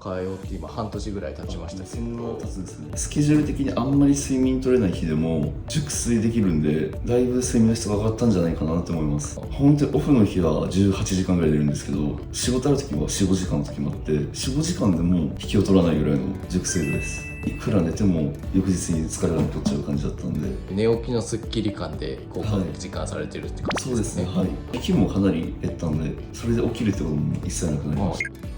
通って今半年ぐらい経ちましたけそんなど、経つんですね。スケジュール的にあんまり睡眠取れない日でも熟睡できるんで、だいぶ睡眠の質が上がったんじゃないかなって思います。本当にオフの日は18時間ぐらい寝るんですけど、仕事ある時は4、5時間の時もあって、4、5時間でも引きを取らないぐらいの熟睡度です。いくら寝ても翌日に疲れが残っちゃう感じだったんで。寝起きのスッキリ感で効果を実感されてるって感じですね。そうですね、はい。息もかなり減ったんで、それで起きるってことも一切なくなりました。